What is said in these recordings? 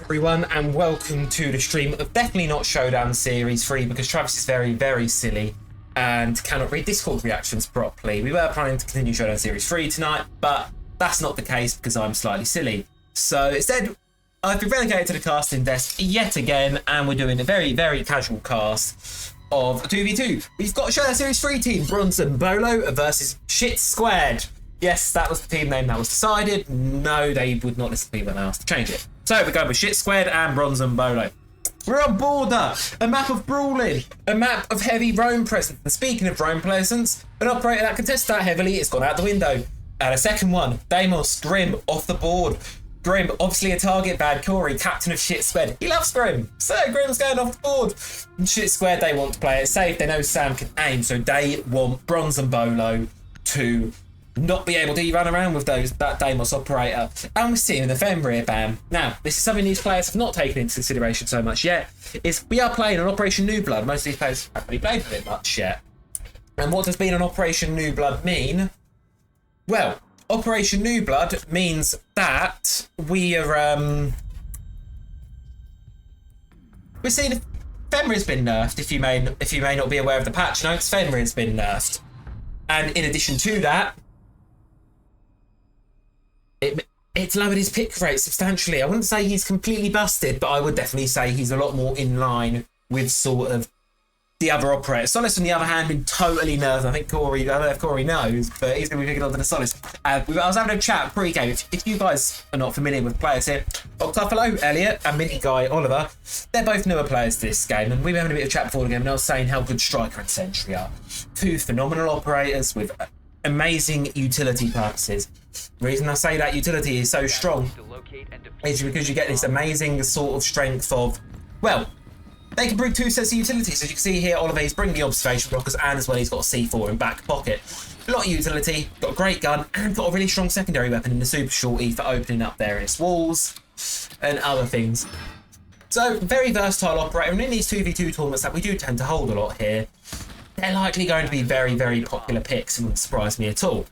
Everyone, and welcome to the stream of definitely not Showdown Series 3 because Travis is very, very silly and cannot read Discord reactions properly. We were planning to continue Showdown Series 3 tonight, but that's not the case because I'm slightly silly. So instead, I've been relegated to the casting desk yet again, and we're doing a very, very casual cast of 2v2. We've got a Showdown Series 3 team, Bronson Bolo versus Shit Squared. Yes, that was the team name that was decided. No, they would not listen to me when I asked to change it. So we're going with Shit Squared and Bronson Bolo. We're on Border, a map of brawling, a map of heavy roam presence. And speaking of roam presence, an operator that contests that heavily is gone out the window. And a second one, Deimos, Grim, off the board. Grim, obviously a target bad. Corey, captain of Shit Squared. He loves Grim. So Grim's going off the board. And Shit Squared, they want to play it safe. They know Sam can aim, so they want Bronson Bolo to not be able to run around with that Deimos operator. And we're seeing the Fenrir ban. Now, this is something these players have not taken into consideration so much yet, is we are playing an Operation New Blood. Most of these players haven't really played with it much yet. And what does being an Operation New Blood mean? Well, Operation New Blood means that we are, we're seeing Fenrir's been nerfed, if you may not be aware of the patch notes. Fenrir's been nerfed. And in addition to that, it's lowered his pick rate substantially. I wouldn't say he's completely busted, but I would definitely say he's a lot more in line with sort of the other operators. Solace, on the other hand, been totally nerfed. I think Corey, I don't know if Corey knows, but he's going to be picking on to the Solace. I was having a chat pre-game. If you guys are not familiar with players here, Octuffalo, Elliot, and Minty Guy, Oliver, they're both newer players to this game, and we were having a bit of chat before the game, and I was saying how good Striker and Sentry are. Two phenomenal operators with amazing utility purposes. The reason I say that utility is so strong is because you get this amazing sort of strength of, well, they can bring two sets of utilities. As you can see here, Oliver is bringing the observation blockers, and as well he's got a C4 in back pocket. A lot of utility, got a great gun, and got a really strong secondary weapon in the Super Shorty for opening up various walls and other things. So, very versatile operator, and in these 2v2 tournaments that we do tend to hold a lot here, they're likely going to be very, very popular picks. It wouldn't surprise me at all.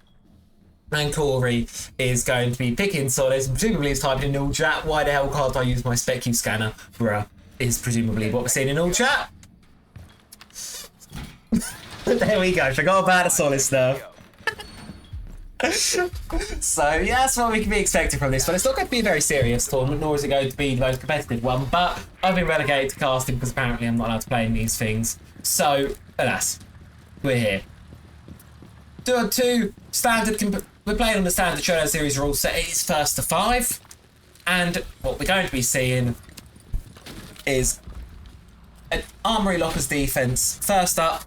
And Corey is going to be picking Solace, and presumably he's typing in all chat, why the hell can't I use my SpecU scanner? Bruh, is presumably what we're seeing in all chat. There we go, forgot about the Solace stuff. So yeah, that's what we can be expecting from this, but it's not going to be a very serious tournament, nor is it going to be the most competitive one, but I've been relegated to casting because apparently I'm not allowed to play in these things. So, alas, we're here. 2-on-2, standard, we're playing on the standard Showdown Series rule set. It's first to 5, and what we're going to be seeing is an Armory Lockers defense first up,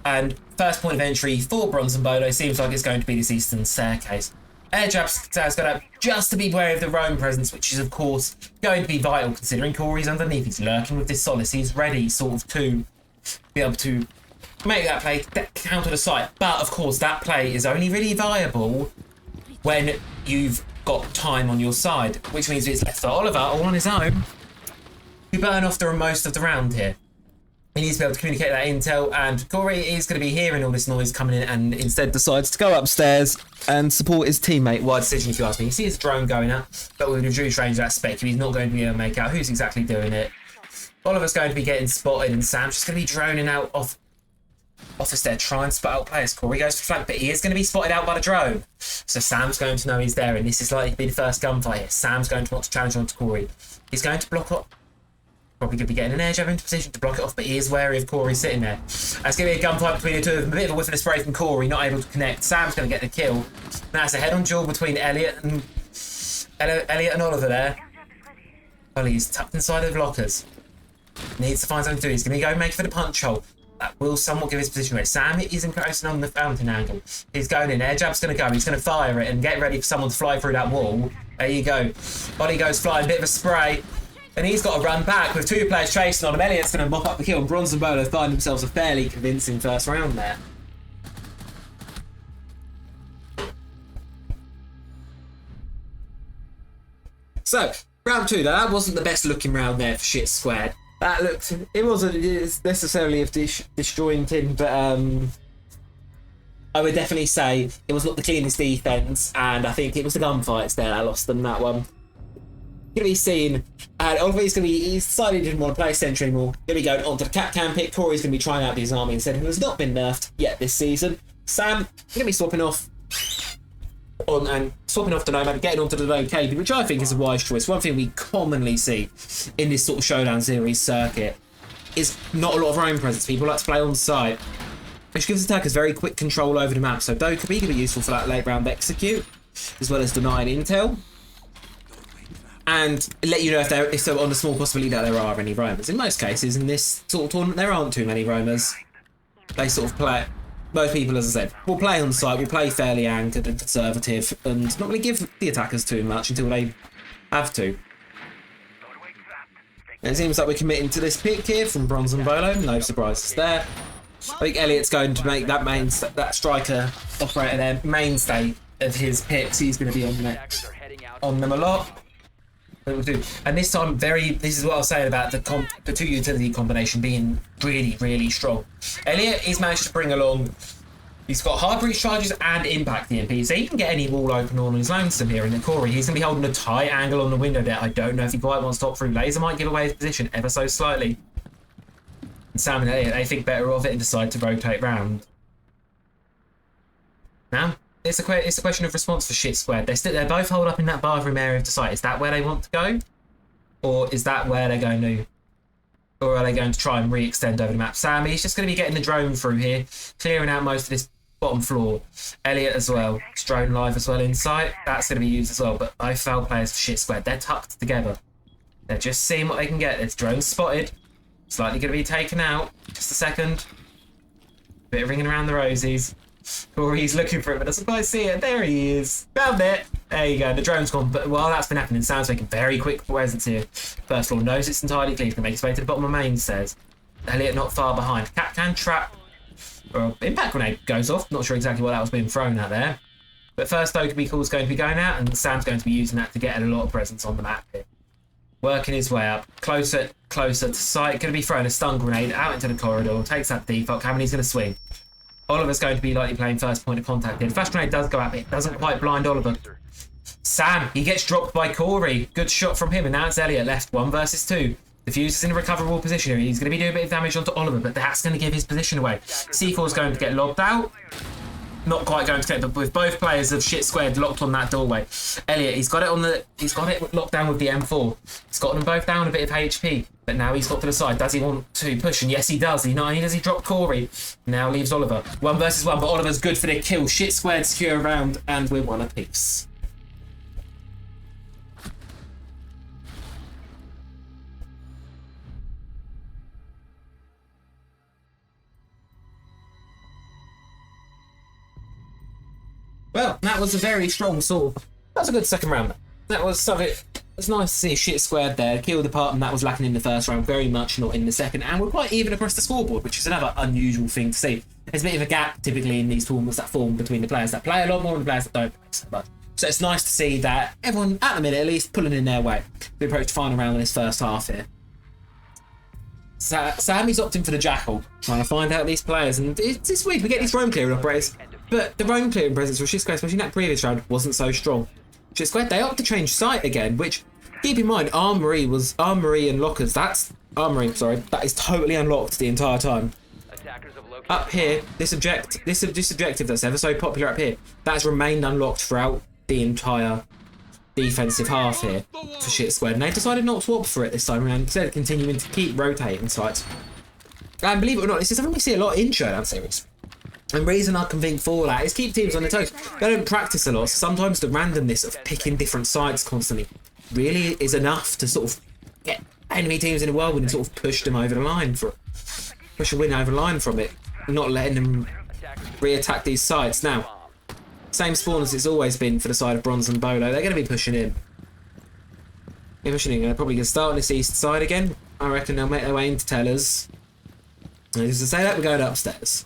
and first point of entry for Bronson Bolo seems like it's going to be this Eastern Staircase. Air Jab's going to just to be wary of the roam presence, which is of course going to be vital considering Corey's underneath. He's lurking with this Solace. He's ready sort of to be able to make that play counter the site. But of course that play is only really viable when you've got time on your side, which means it's left for Oliver all on his own to burn off the most of the round here. He needs to be able to communicate that intel, and Corey is going to be hearing all this noise coming in and instead decides to go upstairs and support his teammate. Wide decision if you ask me. You see his drone going up, but with reduced range that spec, he's not going to be able to make out who's exactly doing it. Oliver's going to be getting spotted, and Sam's just going to be droning out off the stair, trying to spot out players. Corey goes for flank, but he is going to be spotted out by the drone. So Sam's going to know he's there, and this is likely to be the first gunfight here. Sam's going to want to challenge onto Corey. He's going to block up. Probably going to be getting an air jab into position to block it off, but he is wary of Corey sitting there. It's going to be a gunfight between the two of them. A bit of a whiff and a spray from Corey, not able to connect. Sam's going to get the kill. Now it's a head-on duel between Elliot and Oliver there. Well, he's tucked inside of lockers. Needs to find something to do. He's going to go make for the punch hole. That will somewhat give his position away. Sam is encroaching on the fountain angle. He's going in. Air jab's going to go. He's going to fire it and get ready for someone to fly through that wall. There you go. Ollie goes flying. Bit of a spray. And he's got to run back with two players chasing on him. Elliot's going to mop up the kill, and Bronson Bolo find themselves a fairly convincing first round there. So, round 2, that wasn't the best looking round there for Shit Squared. That looked, it wasn't necessarily of disjointing, but I would definitely say it was not the cleanest defense, and I think it was the gunfights there that lost them that one. going to be seeing, and Oliver's going to be, he's decided he didn't want to play Sentry anymore. Going to be going on to the Kapkan pick. Corey's going to be trying out his army instead, who has not been nerfed yet this season. Sam, going to be swapping off to Nomad, getting onto the Lone KB, which I think is a wise choice. One thing we commonly see in this sort of Showdown series circuit is not a lot of roam presence. People like to play on site, which gives attackers very quick control over the map. So Dokkaebi can be useful for that late round execute, as well as denying intel, and let you know if so on the small possibility that there are any roamers. In most cases, in this sort of tournament, there aren't too many roamers. They sort of play. Most people, as I said, will play on site, will play fairly anchored and conservative, and not really give the attackers too much until they have to. And it seems like we're committing to this pick here from Bronze and Bolo. No surprises there. I think Elliot's going to make that striker operator their mainstay of his picks. He's going to be on them a lot. And this time, this is what I was saying about the two utility combination being really, really strong. Elliot, he's managed to bring along, he's got hard breach charges and impact EMP, so he can get any wall open on his lonesome here. And then Corey, he's going to be holding a tight angle on the window there. I don't know if he quite wants to top through. Laser might give away his position ever so slightly. And Sam and Elliot, they think better of it and decide to rotate round. Now, it's a question of response for Shit Squared. They're both holed up in that bathroom area of the site. Is that where they want to go? Or is that where they're going to... Or are they going to try and re-extend over the map? Sam, he's just going to be getting the drone through here, clearing out most of this bottom floor. Elliot as well. It's drone live as well in sight. That's going to be used as well. But both foul players for Shit Squared, they're tucked together. They're just seeing what they can get. There's drone spotted. Slightly going to be taken out. Just a second. Bit of ringing around the rosies. Corey's looking for it, but doesn't quite see it. There he is. Found it. There you go. The drone's gone. But while that's been happening, Sam's making very quick presence here. First floor knows it's entirely clear. He's going to make his way to the bottom of main stairs. Elliot not far behind. Kapkan trap. Or impact grenade goes off. Not sure exactly what that was being thrown at there. But first, Dokkaebi Call's going to be going out, and Sam's going to be using that to get a lot of presence on the map here. Working his way up. Closer to sight. Going to be throwing a stun grenade out into the corridor. Takes that default cam, and he's going to swing. Oliver's going to be likely playing first point of contact here. The flash grenade does go out, but it doesn't quite blind Oliver. Sam, he gets dropped by Corey. Good shot from him, and now it's Elliot left 1 versus 2. The fuse is in a recoverable position here. He's going to be doing a bit of damage onto Oliver, but that's going to give his position away. C4 is going to get logged out. Not quite going to get, but with both players of Shit Squared locked on that doorway. Elliot, he's got it locked down with the M4. He's got them both down a bit of HP, but now he's got to the side. Does he want to push? And yes, he does. Not only does he drop Corey, now leaves Oliver 1 versus 1, but Oliver's good for the kill. Shit Squared secure round, and we're 1 apiece. Well, that was a very strong sort. That was a good second round. That was something. It was nice to see Shit Squared there. Kill the part that was lacking in the first round, very much not in the second, and we're quite even across the scoreboard, which is another unusual thing to see. There's a bit of a gap typically in these tournaments that form between the players that play a lot more and the players that don't play so much. So it's nice to see that everyone, at the minute at least, pulling in their way. We approach the final round in this first half here. Sammy's opting for the Jackal, trying to find out these players, and it's weird, we get these roam clearing operators, but the roam clearing presence for Shit Squared, especially in that previous round, wasn't so strong. Shit Squared, they opt to change site again, which, keep in mind, Armory and Lockers, that is totally unlocked the entire time. Up here, this objective that's ever so popular up here, that's remained unlocked throughout the entire defensive half here for Shit Squared, and they decided not to opt for it this time around, instead of continuing to keep rotating sites. And believe it or not, this is something we see a lot in Showdown series. And the reason I can think for that is keep teams on their toes. They don't practice a lot, so sometimes the randomness of picking different sides constantly really is enough to sort of get enemy teams in a whirlwind and sort of push them over the line push a win over the line from it, and not letting them re-attack these sites. Now, same spawn as it's always been for the side of Bronze and Bolo. They're going to be pushing in. They're probably going to start on this east side again. I reckon they'll make their way into Tellers. And just to say that, we're going upstairs.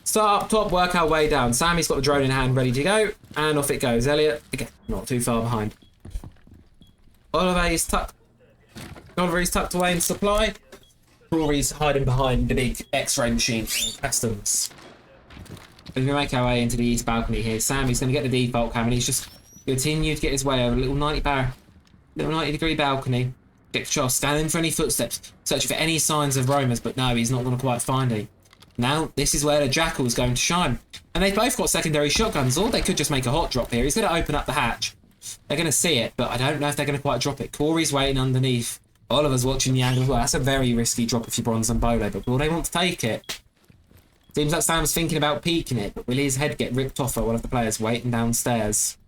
Start up top, work our way down. Sammy's got the drone in hand, ready to go. And off it goes. Elliot, again, not too far behind. Oliver is tucked away in supply. Rory's hiding behind the big X-ray machine. Customs. We're going to make our way into the east balcony here. Sammy's going to get the default cam, and he's just continue to get his way over a little 90 barrel. little 90-degree balcony. Get Charles scanning for any footsteps, searching for any signs of roamers, but no, he's not going to quite find any. Now, this is where the Jackal is going to shine. And they've both got secondary shotguns, or they could just make a hot drop here. He's going to open up the hatch. They're going to see it, but I don't know if they're going to quite drop it. Corey's waiting underneath. Oliver's watching the angle as well. That's a very risky drop if you're Bronze and Bolo, but will they want to take it? Seems like Sam's thinking about peeking it, but will his head get ripped off by one of the players waiting downstairs?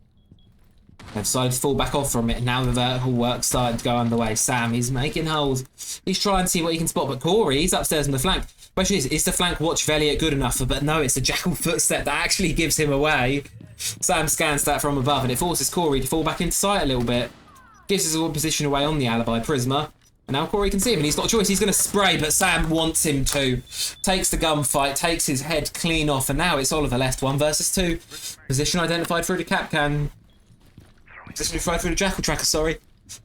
They've decided to fall back off from it, and now the vertical work's starting to go underway. Sam, he's making holes. He's trying to see what he can spot, but Corey, he's upstairs on the flank. Question is the flank watch of Elliot good enough? But no, it's a Jackal footstep that actually gives him away. Sam scans that from above, and it forces Corey to fall back into sight a little bit. Gives his all position away on the alibi Prisma. And now Corey can see him, and he's got a choice. He's going to spray, but Sam wants him to. Takes the gunfight, takes his head clean off, and now it's Oliver left 1 versus 2. Position identified through the Kapkan. Position identified through the Jackal tracker, sorry.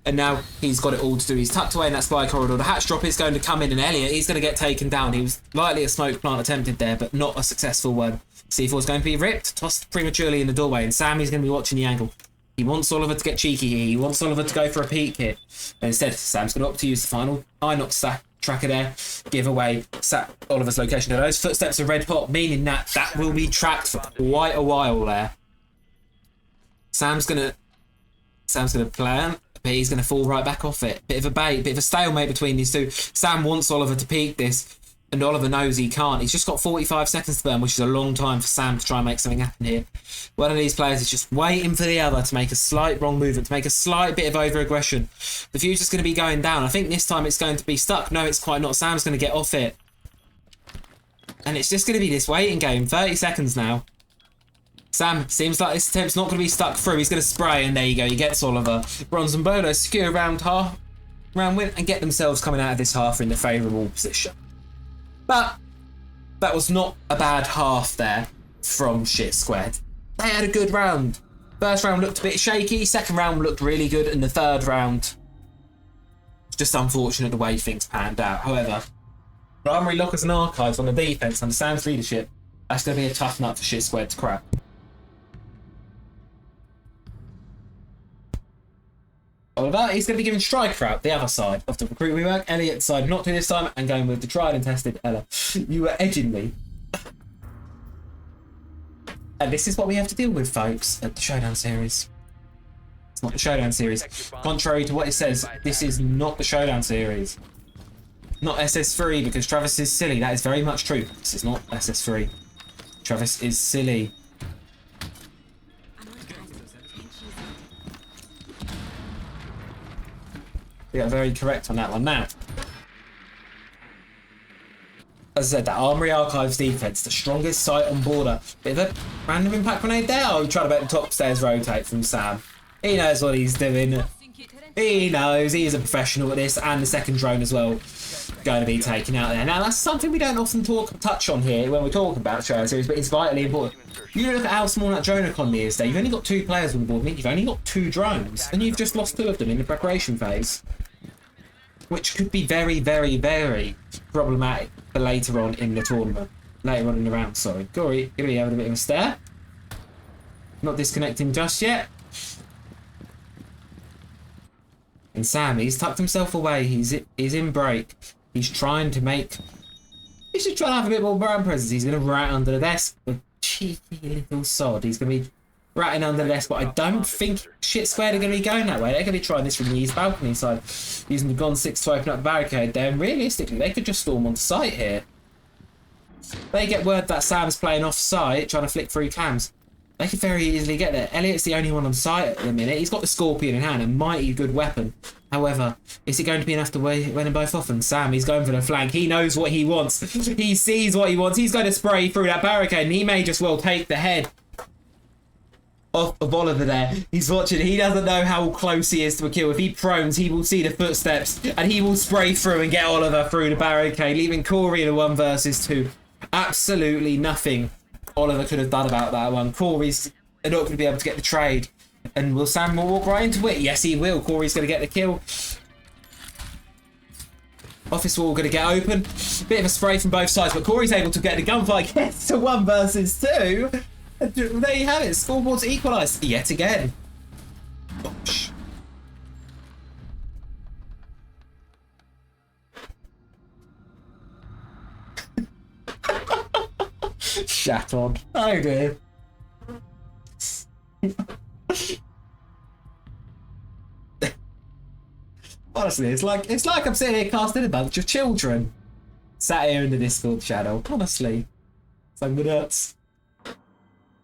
And now he's got it all to do. He's tucked away in that spy corridor. The hatch drop is going to come in, and Elliot, he's going to get taken down. He was likely a smoke plant attempted there, but not a successful one. C4 is going to be ripped, tossed prematurely in the doorway, and Sam is going to be watching the angle. He wants Oliver to get cheeky here. He wants Oliver to go for a peek here. But instead, Sam's going to opt to use the final Inox tracker there. Give away Oliver's location. Now, those footsteps are red hot, meaning that will be tracked for quite a while there. Sam's going to plan, but he's going to fall right back off it. Bit of a bait, bit of a stalemate between these two. Sam wants Oliver to peek this, and Oliver knows he can't. He's just got 45 seconds to burn, which is a long time for Sam to try and make something happen here. One of these players is just waiting for the other to make a slight wrong movement, to make a slight bit of over-aggression. The fuse's going to be going down. I think this time it's going to be stuck. No, it's quite not. Sam's going to get off it. And it's just going to be this waiting game. 30 seconds now. Sam, seems like this attempt's not going to be stuck through. He's going to spray, and there you go. He gets Oliver. Bronze and Bolo secure round win and get themselves coming out of this half in the favourable position. But that was not a bad half there from Shit Squared. They had a good round. First round looked a bit shaky. Second round looked really good. And the third round, it's just unfortunate the way things panned out. However, Armory Lockers and Archives on the defence under Sam's leadership, that's going to be a tough nut for Shit Squared to crack. Oliver, he's going to be giving Striker out the other side of the recruit rework. Elliot decided not to this time and going with the tried and tested Ella. You were edging me. And this is what we have to deal with, folks, at the Showdown series. It's not the Showdown series. Contrary to what it says, this is not the Showdown series. Not SS3 because Travis is silly. That is very much true. This is not SS3. Travis is silly. We are very correct on that one now. As I said, that Armory Archives defense, the strongest site on border. Bit of a random impact grenade there. Oh, trying to make the top stairs rotate from Sam. He knows what he's doing. He knows. He's a professional at this, and the second drone as well going to be taken out there. Now, that's something we don't often touch on here when we're talking about Showdown series, but it's vitally important. You look at how small that drone economy is there. You've only got 2 players on the board. You've only got 2 drones, and you've just lost 2 of them in the preparation phase, which could be very, very, very problematic for later on in the tournament. Later on in the round, sorry. Corey, going to be having a bit of a stare. Not disconnecting just yet. And Sam, he's tucked himself away. He's in break. He's trying to make... He's just trying to have a bit more brand presence. He's going to rat under the desk. A cheeky little sod. He's going to be ratting under the desk, but I don't think Shit Squared are going to be going that way. They're going to be trying this from the east balcony side, using the Gon 6 to open up the barricade there. And realistically, they could just storm onto site here. They get word that Sam's playing off site, trying to flick through cams. They could very easily get there. Elliot's the only one on site at the minute. He's got the Scorpion in hand, a mighty good weapon. However, is it going to be enough to win them both off? And Sam, he's going for the flank. He knows what he wants. He sees what he wants. He's going to spray through that barricade, and he may just well take the head off of Oliver there. He's watching. He doesn't know how close he is to a kill. If he prones, he will see the footsteps, and he will spray through and get Oliver through the barricade, leaving Corey in a 1 versus 2. Absolutely nothing Oliver could have done about that one. Corey's not going to be able to get the trade. And will Sam walk right into it? Yes, he will. Corey's going to get the kill. Office wall going to get open. Bit of a spray from both sides, but Corey's able to get the gunfight. Gets to 1 versus 2. There you have it. Scoreboard's equalised yet again. Gosh. Shat on. Oh dear. Honestly, it's like I'm sitting here casting a bunch of children. Sat here in the Discord channel. Honestly. So nuts.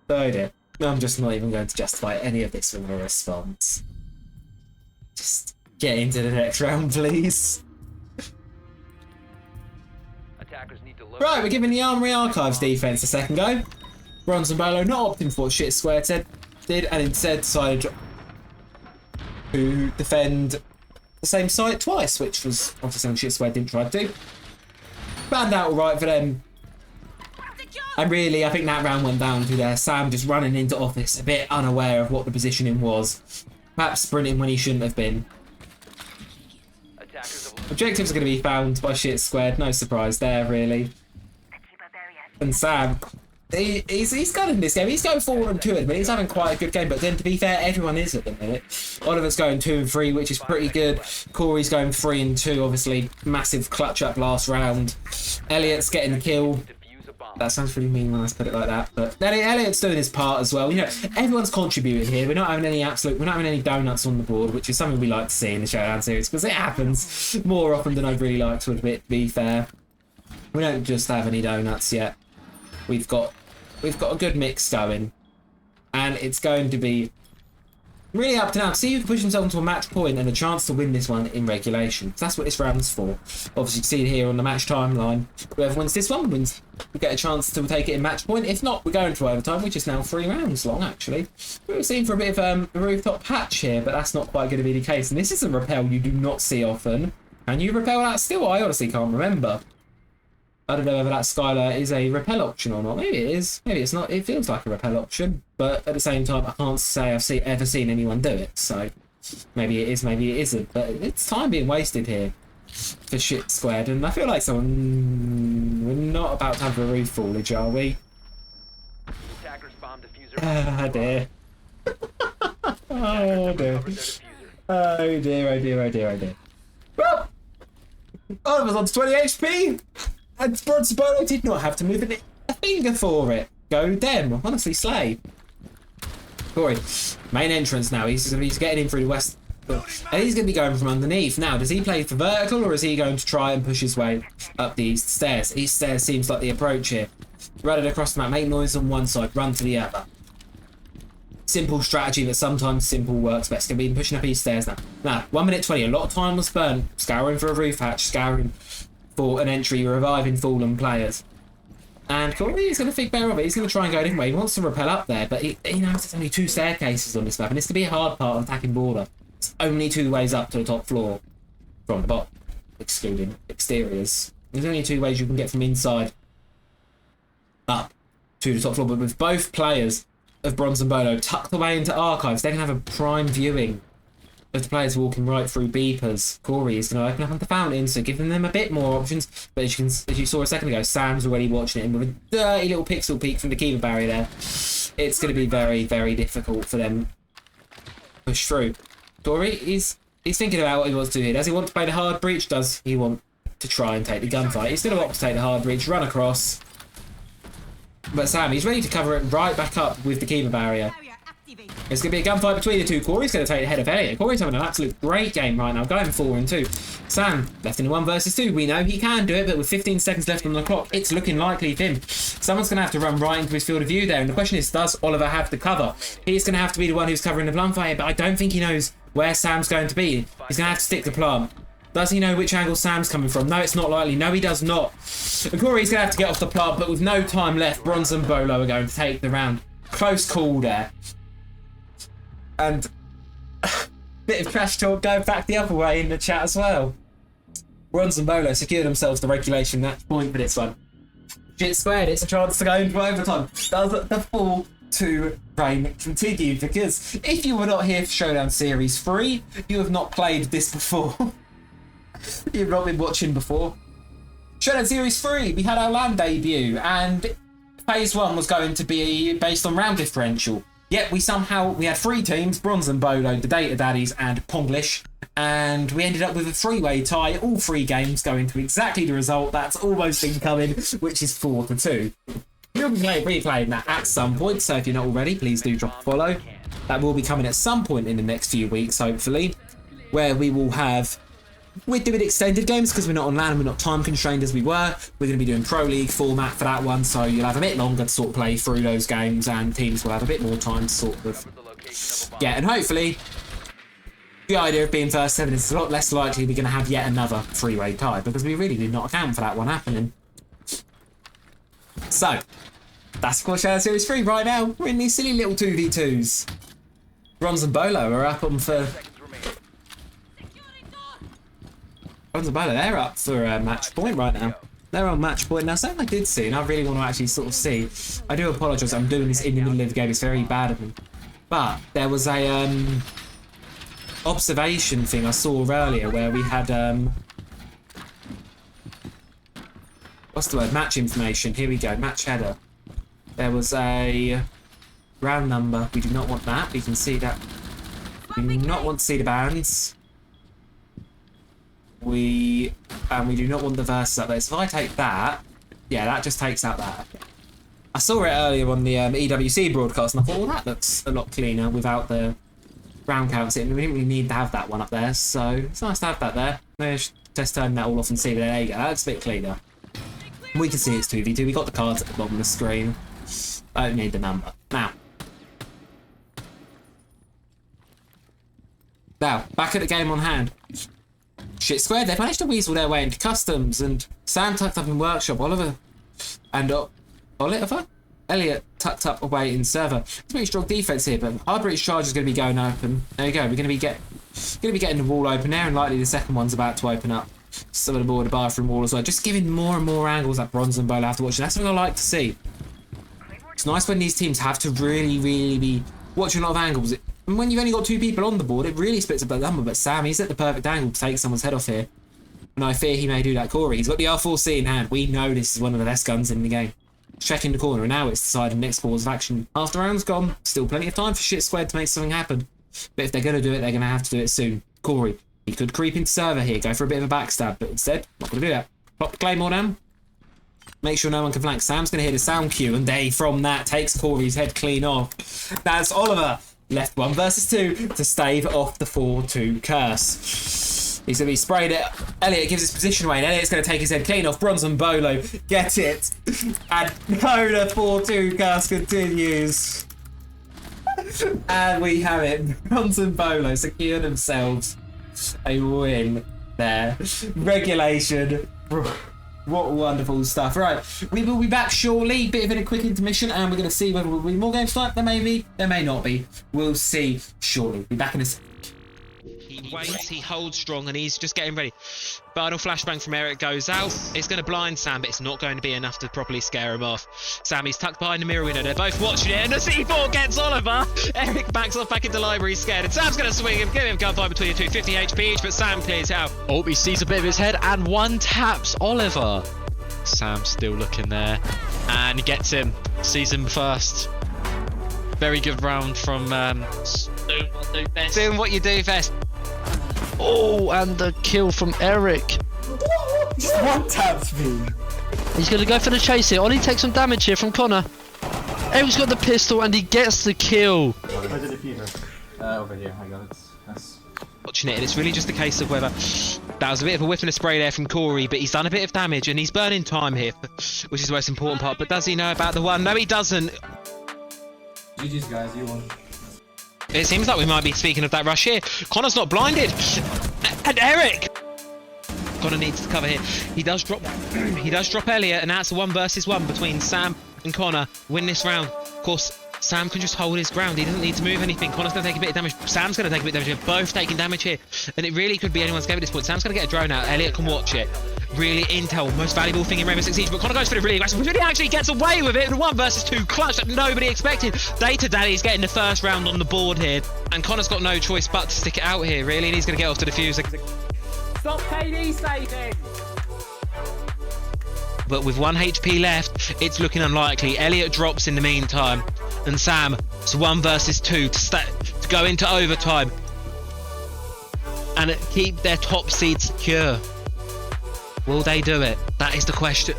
Oh dear. I'm just not even going to justify any of this with a response. Just get into the next round, please. Right, we're giving the Armory Archives defense a second go. Bronze and Bolo not opting for what Shit Squared did, and instead decided to defend the same site twice, which was obviously something Shit Squared didn't try to do. Banned out alright for them. And really, I think that round went down to there. Sam just running into office, a bit unaware of what the positioning was. Perhaps sprinting when he shouldn't have been. Objectives are going to be found by Shit Squared, no surprise there, really. And Sam, he's gunning this game. He's going 4-2, but he's having quite a good game. But then, to be fair, everyone is at the minute. Oliver's going 2-3, which is pretty good. Corey's going 3-2, obviously. Massive clutch up last round. Elliot's getting the kill. That sounds really mean when I put it like that, but Elliot's doing his part as well. You know, everyone's contributing here. We're not having any donuts on the board, which is something we like to see in the Showdown series because it happens more often than I'd really like to admit. To be fair, we don't just have any donuts yet. We've got a good mix going, and it's going to be really up to now. See who can push himself into a match point and a chance to win this one in regulation. That's what this round's for. Obviously, you can see it here on the match timeline. Whoever wins this one wins. We get a chance to take it in match point. If not, we're going to overtime, which is now 3 rounds long, actually. We're seeing for a bit of a rooftop patch here, but that's not quite going to be the case. And this is a rappel you do not see often. Can you rappel that still? I honestly can't remember. I don't know whether that Skylar is a rappel option or not. Maybe it is. Maybe it's not. It feels like a rappel option. But at the same time, I can't say I've ever seen anyone do it. So maybe it is, maybe it isn't. But it's time being wasted here for Shit Squared. And I feel like we're not about to have a roof foliage, are we? Oh dear. Oh dear. Oh dear, oh dear, oh dear, oh dear. Well, Oliver's on to 20 HP. And Bronze Bolo did not have to move a finger for it. Go them. Honestly, slay. Corey, main entrance now. He's getting in through the west. And he's going to be going from underneath. Now, does he play for vertical or is he going to try and push his way up the east stairs? East stairs seems like the approach here. Run it across the map. Make noise on one side. Run to the other. Simple strategy that sometimes simple works best. Going to be pushing up east stairs now. Now, 1 minute 20. A lot of time was spent scouring for a roof hatch. Scouring for an entry, reviving fallen players. And Corey is going to think better of it. He's going to try and go a different way. He wants to rappel up there, but he knows there's only 2 staircases on this map, and it's to be a hard part of attacking border. It's only 2 ways up to the top floor from the bottom, excluding exteriors. There's only 2 ways you can get from inside up to the top floor, but with both players of Bronze and Bolo tucked away into archives, they can have a prime viewing of the players walking right through beepers. Corey is going to open up the fountain, so giving them a bit more options. But as you saw a second ago, Sam's already watching it, and with a dirty little pixel peek from the keeper barrier there, it's going to be very, very difficult for them to push through. Corey, he's thinking about what he wants to do here. Does he want to play the hard breach? Does he want to try and take the gunfight? He's going to opt to take the hard breach, run across. But Sam, he's ready to cover it right back up with the keeper barrier. It's going to be a gunfight between the 2. Corey's going to take the head of Elliot. Corey's having an absolute great game right now, going 4-2. Sam, left in a 1 versus 2. We know he can do it, but with 15 seconds left on the clock, it's looking likely for him. Someone's going to have to run right into his field of view there, and the question is, does Oliver have the cover? He's going to have to be the one who's covering the blunt fire, but I don't think he knows where Sam's going to be. He's going to have to stick the plant. Does he know which angle Sam's coming from? No, it's not likely. No, he does not. And Corey's going to have to get off the plant, but with no time left, Bronze and Bolo are going to take the round. Close call there. And bit of trash talk going back the other way in the chat as well. Bronze and Bolo secured themselves the regulation match point for this one. Shit Squared, it's a chance to go into overtime. Does the 4-2 reign continue? Because if you were not here for Showdown Series 3, you have not played this before. You've not been watching before. Showdown Series 3, we had our LAN debut, and Phase 1 was going to be based on round differential. Yet we had 3 teams, Bronze and Bolo, the Data Daddies and Ponglish, and we ended up with a 3-way tie, all 3 games going to exactly the result that's almost been coming, which is 4-2. We'll be replaying that at some point, so if you're not already, please do drop a follow. That will be coming at some point in the next few weeks, hopefully, where we will have... We're doing extended games because we're not on LAN and we're not time constrained as we were. We're going to be doing Pro League format for that one, so you'll have a bit longer to sort of play through those games and teams will have a bit more time to sort of... Yeah, and hopefully, the idea of being first 7 is a lot less likely we're going to have yet another 3-way tie because we really did not account for that one happening. So, that's Clash Royale Series 3 right now. We're in these silly little 2v2s. Bronze and Bolo are up on for... Bronze and Bolo, they're up for match point right now. They're on match point now. Something I did see, and I really want to actually sort of see. I do apologise, I'm doing this in the middle of the game. It's very bad of me. But there was a observation thing I saw earlier where we had what's the word? Match information. Here we go. Match header. There was a round number. We do not want that. We can see that. We do not want to see the bands. We do not want the verses up there. So if I take that, yeah, that just takes out that. I saw it earlier on the EWC broadcast, and I thought, well, that looks a lot cleaner without the round counts in. We didn't really need to have that one up there, so it's nice to have that there. Maybe I should just turn that all off and see. But there you go. That's a bit cleaner. We can see it's 2v2. We got the cards at the bottom of the screen. I don't need the number. Now, back at the game on hand. Shit Squared, they've managed to weasel their way into customs, and Sam tucked up in workshop, Oliver and Elliot tucked up away in server. It's pretty strong defense here, but our British Charge is going to be going open. There you go. We're going to be getting the wall open there, and likely the second one's about to open up. Some of the more the bathroom wall as well. Just giving more and more angles that Bronze and Bolo have to watch. And that's what I like to see. It's nice when these teams have to really be watching a lot of angles. And when you've only got 2 people on the board, it really splits up that number. But Sam, he's at the perfect angle to take someone's head off here. And I fear he may do that. Corey, he's got the R4C in hand. We know this is one of the best guns in the game. Checking the corner, and now it's deciding next course of action. After round's gone, still plenty of time for Shit Squared to make something happen. But if they're going to do it, they're going to have to do it soon. Corey, he could creep into server here, go for a bit of a backstab, but instead, not going to do that. Pop the Claymore down. Make sure no one can flank. Sam's going to hit a sound cue, and they, from that, takes Corey's head clean off. That's Oliver. Left 1 versus 2 to stave off the 4-2 curse. He's going to be sprayed it. Elliot gives his position away, and Elliot's going to take his head clean off. Bronze and Bolo get it. And no, the 4-2 curse continues. And we have it. Bronze and Bolo secure themselves a win there. Regulation. What wonderful stuff. Right, we will be back shortly. Bit of a quick intermission, and we're going to see whether there will be more games tonight. There may be, there may not be. We'll see shortly. Be back in a second. He waits, he holds strong, and he's just getting ready. Final flashbang from Eric goes out. It's going to blind Sam, but it's not going to be enough to properly scare him off. Sammy's tucked behind the mirror window. They're both watching it, and the C4 gets Oliver. Eric backs off back into library, scared, and Sam's going to swing him, give him gunfire between the two, 50 HP each, but Sam clears out. Oh, he sees a bit of his head, and one taps Oliver. Sam still looking there, and he gets him. Sees him first. Very good round from Doing what you do best. Oh, and the kill from Eric. One taps me. He's going to go for the chase here. Ollie takes some damage here from Connor. Eric's got the pistol, and he gets the kill. Where did it feed her? Over here, hang on. Watching it, and it's really just a case of whether that was a bit of a whiff and a spray there from Corey, but he's done a bit of damage and he's burning time here, which is the most important part. But does he know about the one? No, he doesn't. GG's guys, you won. It seems like we might be speaking of that rush here. Connor's not blinded, and Eric. Connor needs to cover here. He does drop Elliot, and that's a 1 versus 1 between Sam and Connor. Win this round. Of course, Sam can just hold his ground. He doesn't need to move anything. Connor's going to take a bit of damage. Sam's going to take a bit of damage. They're both taking damage here. And it really could be anyone's game at this point. Sam's going to get a drone out. Elliot can watch it. Really intel. Most valuable thing in Rainbow Six Siege. But Connor goes for the really aggressive. Really actually gets away with it. And 1 versus 2 clutch that nobody expected. Data Daddy's getting the first round on the board here. And Connor's got no choice but to stick it out here, really. And he's going to get off to the fuse. Stop KD saving! But with 1 HP left, it's looking unlikely. Elliot drops in the meantime. And Sam, it's 1 versus 2 to go into overtime and keep their top seed secure. Will they do it? That is the question.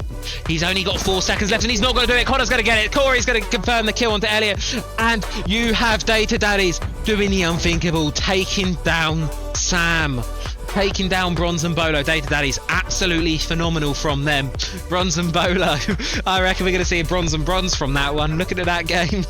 He's only got 4 seconds left and he's not going to do it. Connor's going to get it. Corey's going to confirm the kill onto Elliot. And you have Data Daddies doing the unthinkable, taking down Sam. Taking down Bronze and Bolo. Data Daddies, absolutely phenomenal from them. Bronze and Bolo. I reckon we're going to see a bronze and bronze from that one. Looking at that game.